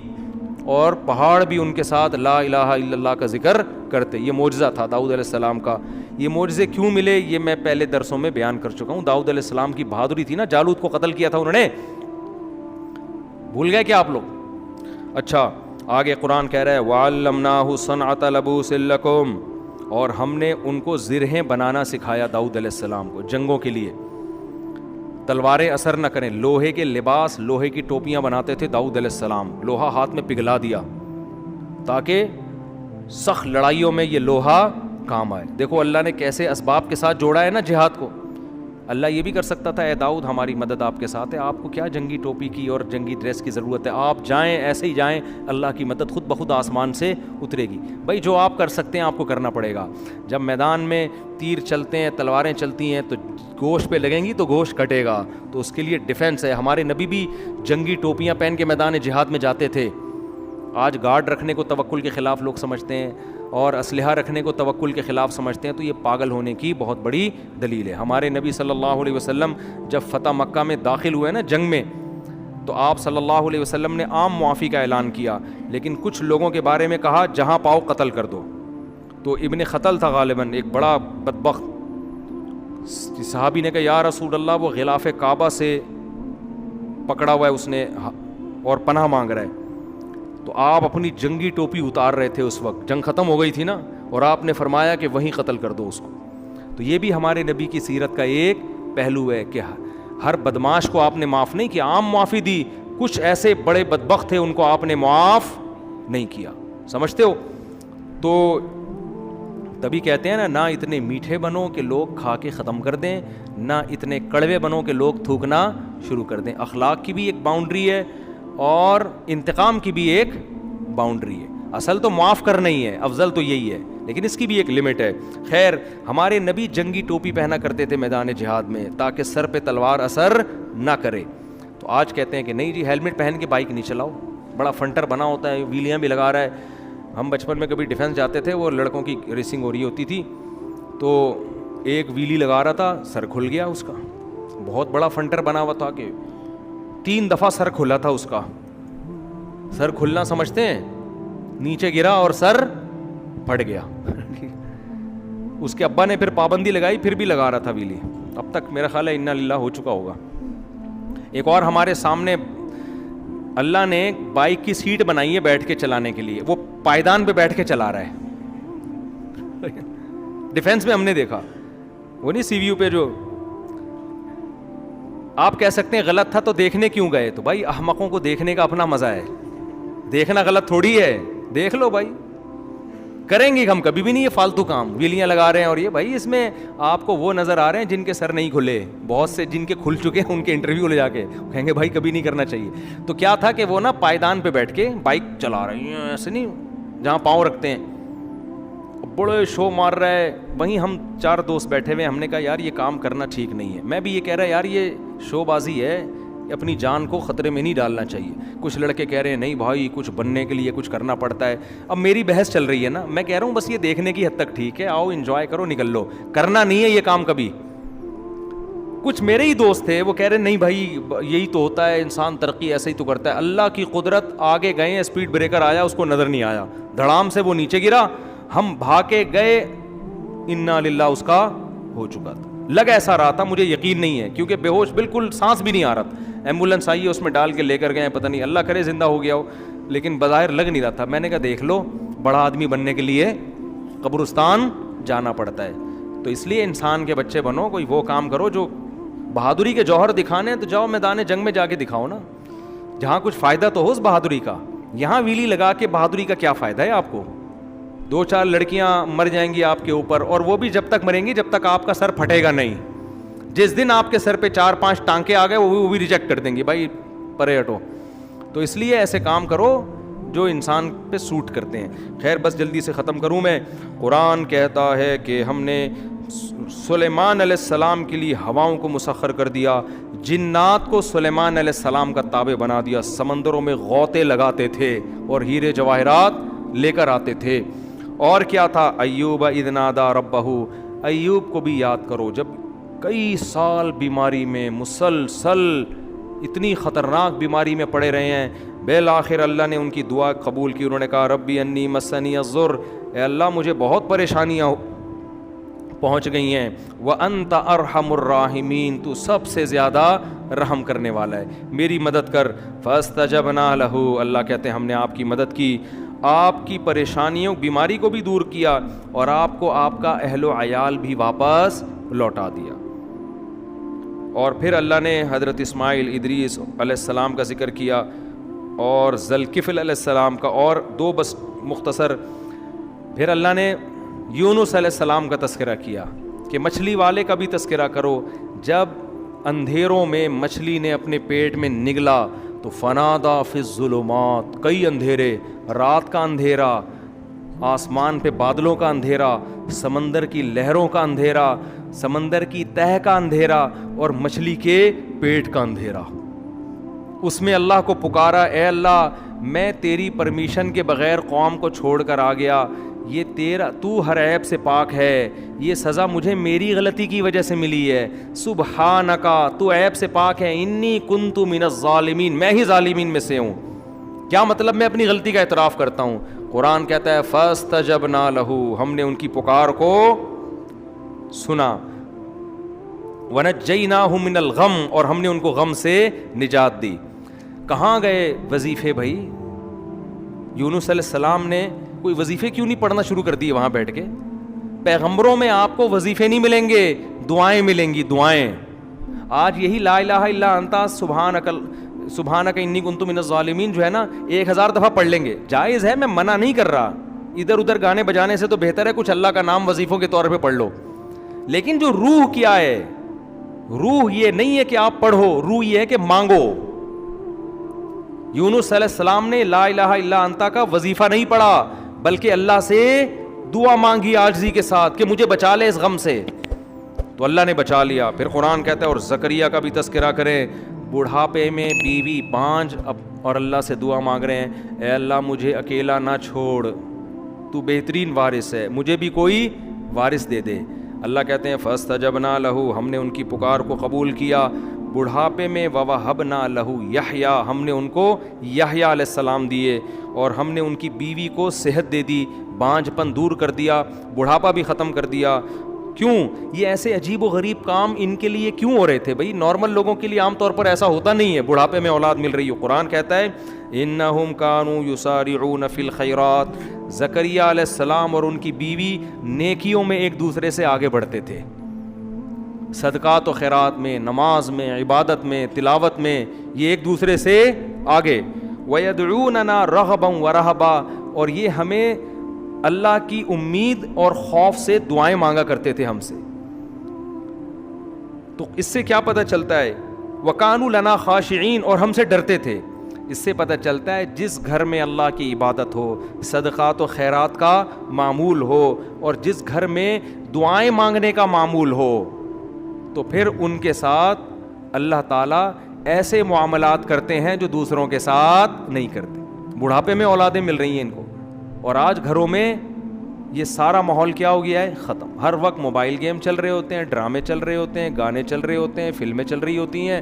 A: اور پہاڑ بھی ان کے ساتھ لا الہ الا اللہ کا ذکر کرتے. یہ معجزہ تھا داؤد علیہ السلام کا. یہ معجزے کیوں ملے یہ میں پہلے درسوں میں بیان کر چکا ہوں. داؤد علیہ السلام کی بہادری تھی نا, جالوت کو قتل کیا تھا انہوں نے, بھول گئے کیا آپ لوگ؟ اچھا آگے قرآن کہہ رہا ہے وَعَلَّمْنَاهُ صَنْعَةَ لَبُوسٍ لَكُمْ, اور ہم نے ان کو زرہیں بنانا سکھایا داؤد علیہ السلام کو جنگوں کے لیے. تلواریں اثر نہ کریں, لوہے کے لباس, لوہے کی ٹوپیاں بناتے تھے داؤد علیہ السلام. لوہا ہاتھ میں پگھلا دیا تاکہ سخت لڑائیوں میں یہ لوہا کام آئے. دیکھو اللہ نے کیسے اسباب کے ساتھ جوڑا ہے نا جہاد کو. اللہ یہ بھی کر سکتا تھا اے داؤد ہماری مدد آپ کے ساتھ ہے, آپ کو کیا جنگی ٹوپی کی اور جنگی ڈریس کی ضرورت ہے, آپ جائیں ایسے ہی جائیں, اللہ کی مدد خود بخود آسمان سے اترے گی. بھائی جو آپ کر سکتے ہیں آپ کو کرنا پڑے گا. جب میدان میں تیر چلتے ہیں, تلواریں چلتی ہیں تو گوشت پہ لگیں گی تو گوشت کٹے گا, تو اس کے لیے ڈیفینس ہے. ہمارے نبی بھی جنگی ٹوپیاں پہن کے میدان جہاد میں جاتے تھے. آج گارڈ رکھنے کو توکل کے خلاف لوگ سمجھتے ہیں, اور اسلحہ رکھنے کو توکل کے خلاف سمجھتے ہیں تو یہ پاگل ہونے کی بہت بڑی دلیل ہے. ہمارے نبی صلی اللہ علیہ وسلم جب فتح مکہ میں داخل ہوئے نا جنگ میں, تو آپ صلی اللہ علیہ وسلم نے عام معافی کا اعلان کیا, لیکن کچھ لوگوں کے بارے میں کہا جہاں پاؤ قتل کر دو. تو ابن خطل تھا غالباً, ایک بڑا بدبخت صحابی نے کہا یا رسول اللہ وہ غلاف کعبہ سے پکڑا ہوا ہے اس نے اور پناہ مانگ رہا ہے. تو آپ اپنی جنگی ٹوپی اتار رہے تھے اس وقت, جنگ ختم ہو گئی تھی نا, اور آپ نے فرمایا کہ وہیں قتل کر دو اس کو. تو یہ بھی ہمارے نبی کی سیرت کا ایک پہلو ہے کہ ہر بدماش کو آپ نے معاف نہیں کیا, عام معافی دی. کچھ ایسے بڑے بدبخت تھے ان کو آپ نے معاف نہیں کیا, سمجھتے ہو. تو تبھی کہتے ہیں نا, نہ اتنے میٹھے بنو کہ لوگ کھا کے ختم کر دیں, نہ اتنے کڑوے بنو کہ لوگ تھوکنا شروع کر دیں. اخلاق کی بھی ایک باؤنڈری ہے اور انتقام کی بھی ایک باؤنڈری ہے. اصل تو معاف کرنا ہی ہے, افضل تو یہی ہے, لیکن اس کی بھی ایک لمٹ ہے. خیر, ہمارے نبی جنگی ٹوپی پہنا کرتے تھے میدان جہاد میں تاکہ سر پہ تلوار اثر نہ کرے. تو آج کہتے ہیں کہ نہیں جی ہیلمٹ پہن کے بائک نہیں چلاؤ, بڑا فنٹر بنا ہوتا ہے, ویلیاں بھی لگا رہا ہے. ہم بچپن میں کبھی ڈیفینس جاتے تھے, وہ لڑکوں کی ریسنگ ہو رہی ہوتی تھی, تو ایک ویلی لگا رہا تھا, سر کھل گیا اس کا, بہت بڑا فنٹر بنا ہوا تھا کہ 3 دفعہ سر کھلا تھا اس کا. سر کھلنا سمجھتے ہیں, نیچے گرا اور سر پھٹ گیا. اس کے ابا نے پھر پابندی لگائی, پھر بھی لگا رہا تھا ویلی. اب تک میرا خیال ہے انا للہ ہو چکا ہوگا. ایک اور ہمارے سامنے اللہ نے بائک کی سیٹ بنائی ہے بیٹھ کے چلانے کے لیے, وہ پائیدان پہ بیٹھ کے چلا رہا ہے. ڈیفینس میں ہم نے دیکھا, وہ نہیں سی وی یو پہ جو آپ کہہ سکتے ہیں غلط تھا تو دیکھنے کیوں گئے. تو بھائی احمقوں کو دیکھنے کا اپنا مزہ ہے, دیکھنا غلط تھوڑی ہے, دیکھ لو بھائی. کریں گے ہم کبھی بھی نہیں یہ فالتو کام, ویلیاں لگا رہے ہیں. اور یہ بھائی اس میں آپ کو وہ نظر آ رہے ہیں جن کے سر نہیں کھلے, بہت سے جن کے کھل چکے ہیں ان کے انٹرویو لے جا کے کہیں گے بھائی کبھی نہیں کرنا چاہیے. تو کیا تھا کہ وہ نا پائیدان پہ بیٹھ کے بائک چلا رہے ہیں, ایسے نہیں جہاں پاؤں رکھتے ہیں, بڑے شو مار رہا ہے. وہیں ہم 4 دوست بیٹھے ہوئے, ہم نے کہا یار یہ کام کرنا ٹھیک نہیں ہے. میں بھی یہ کہہ رہا یار یہ شو بازی ہے, اپنی جان کو خطرے میں نہیں ڈالنا چاہیے. کچھ لڑکے کہہ رہے ہیں نہیں بھائی کچھ بننے کے لیے کچھ کرنا پڑتا ہے. اب میری بحث چل رہی ہے نا, میں کہہ رہا ہوں بس یہ دیکھنے کی حد تک ٹھیک ہے, آؤ انجوائے کرو نکل لو, کرنا نہیں ہے یہ کام کبھی. کچھ میرے ہی دوست تھے وہ کہہ رہے نہیں بھائی یہی تو ہوتا ہے, انسان ترقی ایسے ہی تو کرتا ہے. اللہ کی قدرت, آگے گئے ہیں اسپیڈ بریکر آیا اس کو نظر نہیں آیا, دھڑام سے وہ نیچے گرا, ہم بھاگ کے گئے, انا للہ اس کا ہو چکا تھا. لگ ایسا رہا تھا, مجھے یقین نہیں ہے کیونکہ بے ہوش, بالکل سانس بھی نہیں آ رہا تھا. ایمبولینس آئی ہے اس میں ڈال کے لے کر گئے, پتہ نہیں اللہ کرے زندہ ہو گیا ہو, لیکن بظاہر لگ نہیں رہا تھا. میں نے کہا دیکھ لو, بڑا آدمی بننے کے لیے قبرستان جانا پڑتا ہے. تو اس لیے انسان کے بچے بنو, کوئی وہ کام کرو جو بہادری کے جوہر دکھانے ہیں تو جاؤ میدان جنگ میں جا کے دکھاؤ نا, جہاں کچھ فائدہ تو ہو اس بہادری کا. یہاں ویلی لگا کے بہادری کا کیا فائدہ ہے آپ کو؟ 2-4 لڑکیاں مر جائیں گی آپ کے اوپر, اور وہ بھی جب تک مریں گی جب تک آپ کا سر پھٹے گا نہیں. جس دن آپ کے سر پہ 4-5 ٹانکے آ گئے وہ بھی ریجیکٹ کر دیں گے, بھائی پرے ہٹو. تو اس لیے ایسے کام کرو جو انسان پہ سوٹ کرتے ہیں. خیر بس جلدی سے ختم کروں میں. قرآن کہتا ہے کہ ہم نے سلیمان علیہ السلام کے لیے ہواؤں کو مسخر کر دیا, جنات کو سلیمان علیہ السلام کا تابع بنا دیا, سمندروں میں غوطے لگاتے تھے اور ہیرے جواہرات لے کر آتے تھے. اور کیا تھا, ایوب اذ نادی ربہ, ایوب کو بھی یاد کرو جب کئی سال بیماری میں مسلسل اتنی خطرناک بیماری میں پڑے رہے ہیں, بالآخر اللہ نے ان کی دعا قبول کی. انہوں نے کہا ربی انی مسنی الضر, اے اللہ مجھے بہت پریشانیاں پہنچ گئی ہیں, وانت ارحم الراحمین, تو سب سے زیادہ رحم کرنے والا ہے, میری مدد کر. فاستجبنا لہ, اللہ کہتے ہیں ہم نے آپ کی مدد کی, آپ کی پریشانیوں بیماری کو بھی دور کیا اور آپ کو آپ کا اہل و عیال بھی واپس لوٹا دیا. اور پھر اللہ نے حضرت اسماعیل ادریس علیہ السلام کا ذکر کیا اور ذوالکفل علیہ السلام کا, اور 2 بس مختصر. پھر اللہ نے یونس علیہ السلام کا تذکرہ کیا کہ مچھلی والے کا بھی تذکرہ کرو. جب اندھیروں میں مچھلی نے اپنے پیٹ میں نگلا تو فنادا فی الظلمات, کئی اندھیرے, رات کا اندھیرا, آسمان پہ بادلوں کا اندھیرا, سمندر کی لہروں کا اندھیرا, سمندر کی تہہ کا اندھیرا اور مچھلی کے پیٹ کا اندھیرا. اس میں اللہ کو پکارا, اے اللہ میں تیری پرمیشن کے بغیر قوم کو چھوڑ کر آ گیا, یہ تیرا, تو ہر عیب سے پاک ہے, یہ سزا مجھے میری غلطی کی وجہ سے ملی ہے. سبحانکا, تو عیب سے پاک ہے, انی کنت من الظالمین, میں ہی ظالمین میں سے ہوں. کیا مطلب؟ میں اپنی غلطی کا اعتراف کرتا ہوں. قرآن کہتا ہے فاستجبنا لہ, ہم نے ان کی پکار کو سنا. ونجیناہ من الغم, اور ہم نے ان کو غم سے نجات دی. کہاں گئے وظیفے بھائی؟ یونس علیہ السلام نے کوئی وظیفے کیوں نہیں پڑھنا شروع کر دیے وہاں بیٹھ کے؟ پیغمبروں میں آپ کو وظیفے نہیں ملیں گے, دعائیں ملیں گی, دعائیں. آج یہی لا الہ الا انت سبحانک انی کنت من الظالمین جو ہے نا, 1000 دفعہ پڑھ لیں گے, جائز ہے, میں منع نہیں کر رہا. ادھر ادھر گانے بجانے سے تو بہتر ہے کچھ اللہ کا نام وظیفوں کے طور پہ پڑھ لو. لیکن جو روح کیا ہے, روح یہ نہیں ہے کہ آپ پڑھو, روح یہ ہے کہ مانگو. یونس علیہ السلام نے لا الہ الا انت کا وظیفہ نہیں پڑھا, بلکہ اللہ سے دعا مانگی عاجزی کے ساتھ کہ مجھے بچا لے اس غم سے, تو اللہ نے بچا لیا. پھر قرآن کہتا ہے, اور زکریا کا بھی تذکرہ کریں, بڑھاپے میں بیوی بانجھ اور اللہ سے دعا مانگ رہے ہیں, اے اللہ مجھے اکیلا نہ چھوڑ, تو بہترین وارث ہے, مجھے بھی کوئی وارث دے دے. اللہ کہتے ہیں فاستجبنا لہ, ہم نے ان کی پکار کو قبول کیا. بڑھاپے میں ووہبنا لہ یحییٰ, ہم نے ان کو یحییٰ علیہ السلام دیے, اور ہم نے ان کی بیوی کو صحت دے دی, بانجھ پن دور کر دیا, بڑھاپا بھی ختم کر دیا. کیوں؟ یہ ایسے عجیب و غریب کام ان کے لیے کیوں ہو رہے تھے بھائی؟ نارمل لوگوں کے لیے عام طور پر ایسا ہوتا نہیں ہے, بڑھاپے میں اولاد مل رہی ہو. قرآن کہتا ہے انہم کانوا یسارعون فی الخیرات, زکریا علیہ السلام اور ان کی بیوی نیکیوں میں ایک دوسرے سے آگے بڑھتے تھے, صدقات و خیرات میں, نماز میں, عبادت میں, تلاوت میں, یہ ایک دوسرے سے آگے. وَيَدْعُونَنَا رَغَبًا وَرَهَبًا, اور یہ ہمیں اللہ کی امید اور خوف سے دعائیں مانگا کرتے تھے ہم سے. تو اس سے کیا پتہ چلتا ہے؟ وَكَانُوا لَنَا خَاشِعِينَ, اور ہم سے ڈرتے تھے. اس سے پتہ چلتا ہے جس گھر میں اللہ کی عبادت ہو, صدقات و خیرات کا معمول ہو, اور جس گھر میں دعائیں مانگنے کا معمول ہو, تو پھر ان کے ساتھ اللہ تعالیٰ ایسے معاملات کرتے ہیں جو دوسروں کے ساتھ نہیں کرتے. بڑھاپے میں اولادیں مل رہی ہیں ان کو, اور آج گھروں میں یہ سارا ماحول کیا ہو گیا ہے؟ ختم. ہر وقت موبائل گیم چل رہے ہوتے ہیں, ڈرامے چل رہے ہوتے ہیں, گانے چل رہے ہوتے ہیں, فلمیں چل رہی ہوتی ہیں.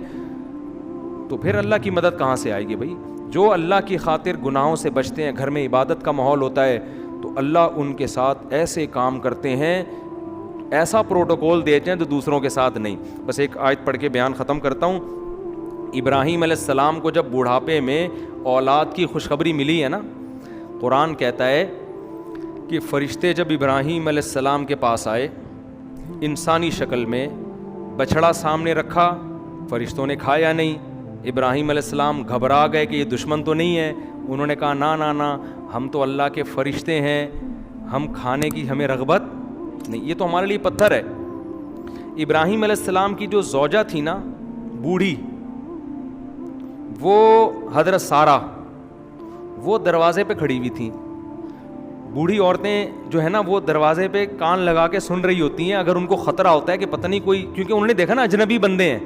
A: تو پھر اللہ کی مدد کہاں سے آئے گی بھائی؟ جو اللہ کی خاطر گناہوں سے بچتے ہیں, گھر میں عبادت کا ماحول ہوتا ہے, تو اللہ ان کے ساتھ ایسے کام کرتے ہیں, ایسا پروٹوکول دیتے ہیں جو دوسروں کے ساتھ نہیں. بس ایک آیت پڑھ کے بیان ختم کرتا ہوں. ابراہیم علیہ السلام کو جب بڑھاپے میں اولاد کی خوشخبری ملی ہے نا, قرآن کہتا ہے کہ فرشتے جب ابراہیم علیہ السلام کے پاس آئے انسانی شکل میں, بچڑا سامنے رکھا, فرشتوں نے کھایا نہیں. ابراہیم علیہ السلام گھبرا گئے کہ یہ دشمن تو نہیں ہے. انہوں نے کہا نا, ہم تو اللہ کے فرشتے ہیں, ہم کھانے کی ہمیں رغبت نہیں, یہ تو ہمارے لیے پتھر ہے. ابراہیم علیہ السلام کی جو زوجہ تھی نا, بوڑھی, وہ حضرت سارہ, وہ دروازے پہ کھڑی ہوئی تھیں. بوڑھی عورتیں جو ہے نا, وہ دروازے پہ کان لگا کے سن رہی ہوتی ہیں, اگر ان کو خطرہ ہوتا ہے کہ پتہ نہیں کوئی, کیونکہ انہوں نے دیکھا نا اجنبی بندے ہیں.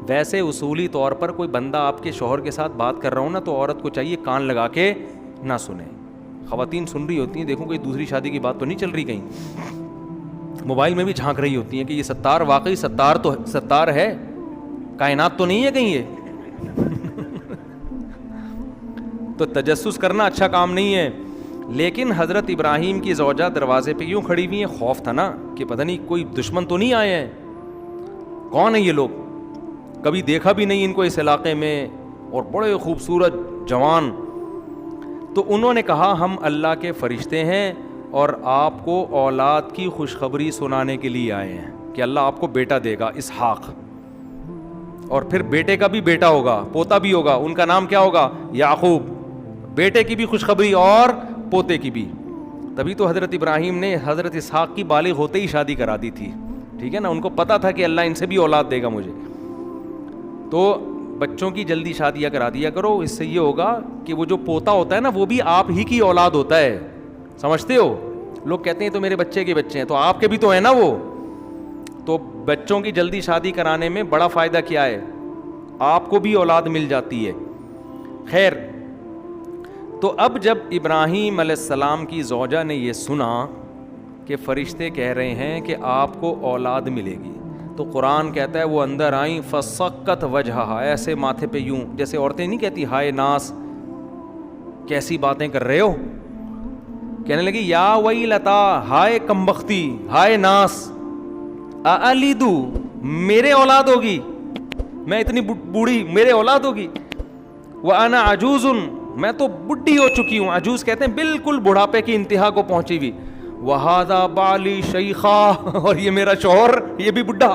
A: ویسے اصولی طور پر کوئی بندہ آپ کے شوہر کے ساتھ بات کر رہا ہوں نا, تو عورت کو چاہیے کان لگا کے نہ سنیں. خواتین سن رہی ہوتی ہیں, دیکھو کوئی دوسری شادی کی بات تو نہیں چل رہی کہیں, موبائل میں بھی جھانک رہی ہوتی ہیں کہ یہ ستار واقعی ستار ہے, کائنات تو نہیں ہے کہیں یہ. تو تجسس کرنا اچھا کام نہیں ہے. لیکن حضرت ابراہیم کی زوجہ دروازے پہ کیوں کھڑی ہوئی ہیں؟ خوف تھا نا کہ پتہ نہیں کوئی دشمن تو نہیں آئے ہیں, کون ہیں یہ لوگ, کبھی دیکھا بھی نہیں ان کو اس علاقے میں, اور بڑے خوبصورت جوان. تو انہوں نے کہا ہم اللہ کے فرشتے ہیں اور آپ کو اولاد کی خوشخبری سنانے کے لیے آئے ہیں کہ اللہ آپ کو بیٹا دے گا, اسحاق, اور پھر بیٹے کا بھی بیٹا ہوگا, پوتا بھی ہوگا. ان کا نام کیا ہوگا؟ یعقوب. بیٹے کی بھی خوشخبری اور پوتے کی بھی. تبھی تو حضرت ابراہیم نے حضرت اسحاق کی بالغ ہوتے ہی شادی کرا دی تھی, ٹھیک ہے نا, ان کو پتا تھا کہ اللہ ان سے بھی اولاد دے گا مجھے. تو بچوں کی جلدی شادیاں کرا دیا کرو, اس سے یہ ہوگا کہ وہ جو پوتا ہوتا ہے نا, وہ بھی آپ ہی کی اولاد ہوتا ہے. سمجھتے ہو؟ لوگ کہتے ہیں تو میرے بچے کے بچے ہیں, تو آپ کے بھی تو ہیں نا وہ. تو بچوں کی جلدی شادی کرانے میں بڑا فائدہ کیا ہے؟ آپ کو بھی اولاد مل جاتی ہے. خیر, تو اب جب ابراہیم علیہ السلام کی زوجہ نے یہ سنا کہ فرشتے کہہ رہے ہیں کہ آپ کو اولاد ملے گی, تو قرآن کہتا ہے وہ اندر آئیں فسقت وجہہا, ایسے ماتھے پہ یوں, جیسے عورتیں نہیں کہتی ہائے ناس کیسی باتیں کر رہے ہو, کہنے لگی یا ویلتا, ہائے کمبختی, ہائے ناس, الیدو, میرے اولاد ہوگی, میں اتنی بوڑھی, میرے اولاد ہوگی, وانا عجوز, میں تو بڈھی ہو چکی ہوں. عجوز کہتے ہیں بالکل بڑھاپے کی انتہا کو پہنچی ہوئی. وہذا بالی شیخا, اور یہ میرا شوہر یہ بھی بڈھا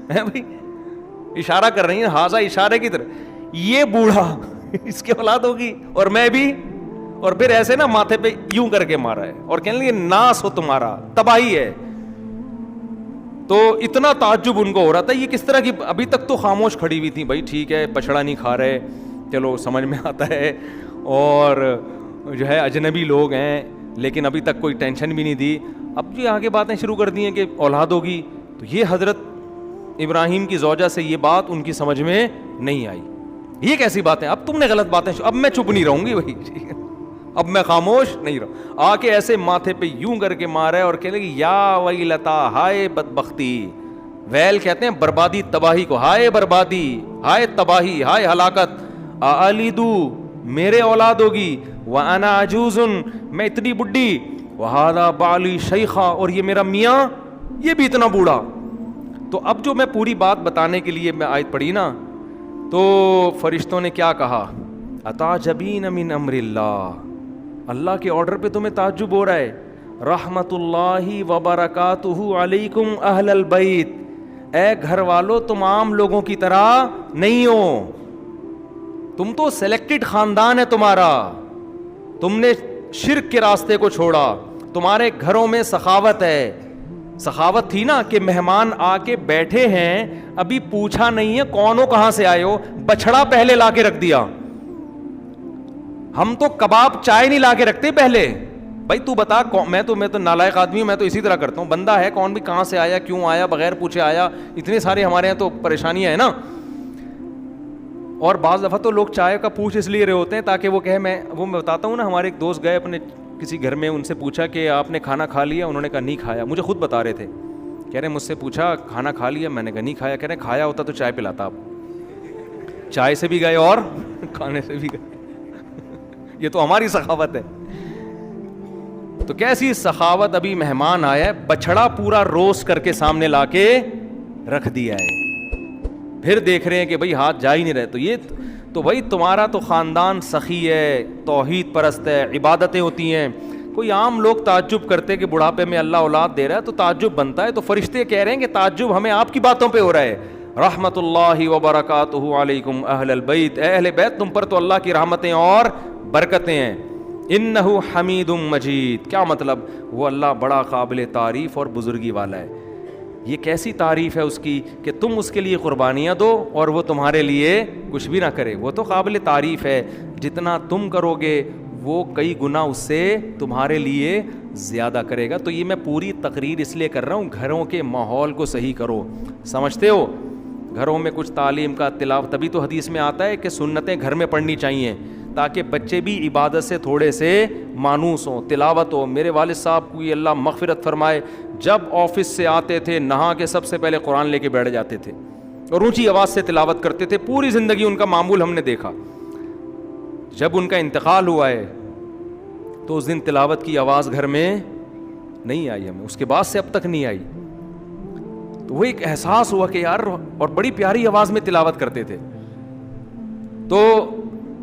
A: ہے بھائی, اشارہ کر رہی ہیں ہاذا اشارے کی طرح, یہ بوڑھا اس کی اولاد ہوگی اور میں بھی, اور پھر ایسے نا ماتھے پہ یوں کر کے مارا ہے اور کہنے لگے ناس ہو تمہارا, تباہی ہے. تو اتنا تعجب ان کو ہو رہا تھا یہ کس طرح کی, ابھی تک تو خاموش کھڑی ہوئی تھی, بھائی ٹھیک ہے بچڑا نہیں کھا رہے, چلو سمجھ میں آتا ہے, اور جو ہے اجنبی لوگ ہیں, لیکن ابھی تک کوئی ٹینشن بھی نہیں دی. اب جو آگے باتیں شروع کر دی ہیں کہ اولاد ہوگی, تو یہ حضرت ابراہیم کی زوجہ سے یہ بات ان کی سمجھ میں نہیں آئی. یہ کیسی باتیں, اب تم نے غلط باتیں, اب میں چپ نہیں رہوں گی بھائی, اب میں خاموش نہیں رہوں. آ کے ایسے ماتھے پہ یوں کر کے مارا ہے اور کہنے لگی یا ویلتا, ہائے بدبختی, ویل کہتے ہیں بربادی تباہی کو, ہائے بربادی, ہائے تباہی, ہائے ہلاکت, الیدو, میرے اولاد ہوگی, وانا عجوز, میں اتنی بڈھی, وہذا بالی شیخا, اور یہ میرا میاں یہ بھی اتنا بوڑھا. تو اب جو میں پوری بات بتانے کے لیے میں آیت پڑھی نا, تو فرشتوں نے کیا کہا, اتعجبین من امر اللہ, اللہ کے آرڈر پہ تمہیں تعجب ہو رہا ہے, رحمت اللہ وبرکاتہ علیکم اہل البیت, اے گھر والو تم عام لوگوں کی طرح نہیں ہو, تم تو سلیکٹڈ خاندان ہے تمہارا, تم نے شرک کے راستے کو چھوڑا, تمہارے گھروں میں سخاوت ہے. سخاوت تھی نا کہ مہمان آ کے بیٹھے ہیں, ابھی پوچھا نہیں ہے کون ہو کہاں سے آئے ہو, بچڑا پہلے لا کے رکھ دیا. ہم تو کباب چائے نہیں لا کے رکھتے پہلے, بھائی تو بتا, میں تو نالائق آدمی ہوں, میں تو اسی طرح کرتا ہوں, بندہ ہے کون بھی کہاں سے آیا, کیوں آیا, بغیر پوچھے آیا, اتنے سارے ہمارے یہاں تو پریشانیاں ہیں نا. اور بعض دفعہ تو لوگ چائے کا پوچھ اس لیے رہے ہوتے ہیں تاکہ وہ کہے, میں بتاتا ہوں نا, ہمارے ایک دوست گئے اپنے کسی گھر میں, ان سے پوچھا کہ آپ نے کھانا کھا لیا, انہوں نے کہا نہیں کھایا. مجھے خود بتا رہے تھے, کہہ رہے مجھ سے پوچھا کھانا کھا لیا, میں نے کہا نہیں کھایا. کہہ رہے کھایا ہوتا تو چائے پلاتا, آپ چائے سے بھی گئے اور کھانے سے بھی گئے. یہ تو ہماری سخاوت ہے. تو کیسی سخاوت, ابھی مہمان آیا ہے, بچڑا پورا روسٹ کر کے سامنے لا کے رکھ دیا ہے, پھر دیکھ رہے ہیں کہ بھائی ہاتھ جا ہی نہیں رہے. تو یہ تو بھائی تمہارا تو خاندان سخی ہے, توحید پرست ہے, عبادتیں ہوتی ہیں. کوئی عام لوگ تعجب کرتے کہ بڑھاپے میں اللہ اولاد دے رہا ہے, تو تعجب بنتا ہے. تو فرشتے کہہ رہے ہیں کہ تعجب ہمیں آپ کی باتوں پہ ہو رہا ہے, رحمت اللہ وبرکاتہ علیکم اہل البیت, اے اہل بیت تم پر تو اللہ کی رحمتیں اور برکتیں ہیں. انہ حمید مجید, کیا مطلب, وہ اللہ بڑا قابل تعریف اور بزرگی والا ہے. یہ کیسی تعریف ہے اس کی کہ تم اس کے لیے قربانیاں دو اور وہ تمہارے لیے کچھ بھی نہ کرے. وہ تو قابل تعریف ہے, جتنا تم کرو گے وہ کئی گنا اس سے تمہارے لیے زیادہ کرے گا. تو یہ میں پوری تقریر اس لیے کر رہا ہوں, گھروں کے ماحول کو صحیح کرو. سمجھتے ہو, گھروں میں کچھ تعلیم کا تلاوت, تبھی تو حدیث میں آتا ہے کہ سنتیں گھر میں پڑھنی چاہیے تاکہ بچے بھی عبادت سے تھوڑے سے مانوس ہوں, تلاوت ہو. میرے والد صاحب کو اللہ مغفرت فرمائے, جب آفس سے آتے تھے نہا کے سب سے پہلے قرآن لے کے بیٹھ جاتے تھے اور اونچی آواز سے تلاوت کرتے تھے. پوری زندگی ان کا معمول ہم نے دیکھا. جب ان کا انتقال ہوا ہے تو اس دن تلاوت کی آواز گھر میں نہیں آئی ہمیں, اس کے بعد سے اب تک نہیں آئی. تو وہ ایک احساس ہوا کہ یار, اور بڑی پیاری آواز میں تلاوت کرتے تھے. تو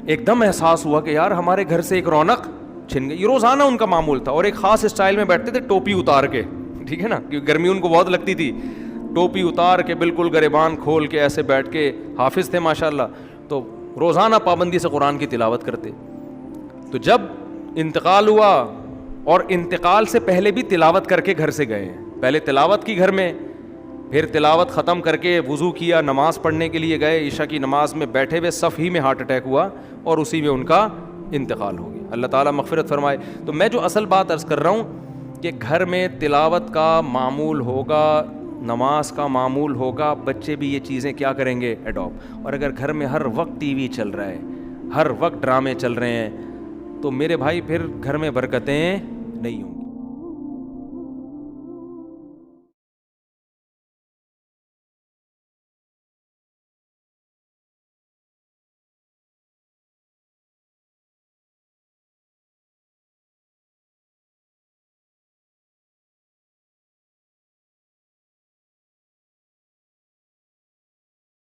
A: ایک دم احساس ہوا کہ یار ہمارے گھر سے ایک رونق چھن گئی. یہ روزانہ ان کا معمول تھا, اور ایک خاص اسٹائل میں بیٹھتے تھے, ٹوپی اتار کے, ٹھیک ہے نا, کیونکہ گرمی ان کو بہت لگتی تھی. ٹوپی اتار کے بالکل گریبان کھول کے ایسے بیٹھ کے, حافظ تھے ماشاءاللہ, تو روزانہ پابندی سے قرآن کی تلاوت کرتے. تو جب انتقال ہوا, اور انتقال سے پہلے بھی تلاوت کر کے گھر سے گئے ہیں, پہلے تلاوت کی گھر میں, پھر تلاوت ختم کر کے وضو کیا, نماز پڑھنے کے لیے گئے, عشاء کی نماز میں بیٹھے ہوئے صف ہی میں ہارٹ اٹیک ہوا اور اسی میں ان کا انتقال ہو گیا. اللہ تعالیٰ مغفرت فرمائے. تو میں جو اصل بات عرض کر رہا ہوں کہ گھر میں تلاوت کا معمول ہوگا, نماز کا معمول ہوگا, بچے بھی یہ چیزیں کیا کریں گے, اڈاپٹ. اور اگر گھر میں ہر وقت ٹی وی چل رہا ہے, ہر وقت ڈرامے چل رہے ہیں, تو میرے بھائی پھر گھر میں برکتیں نہیں ہوں گی.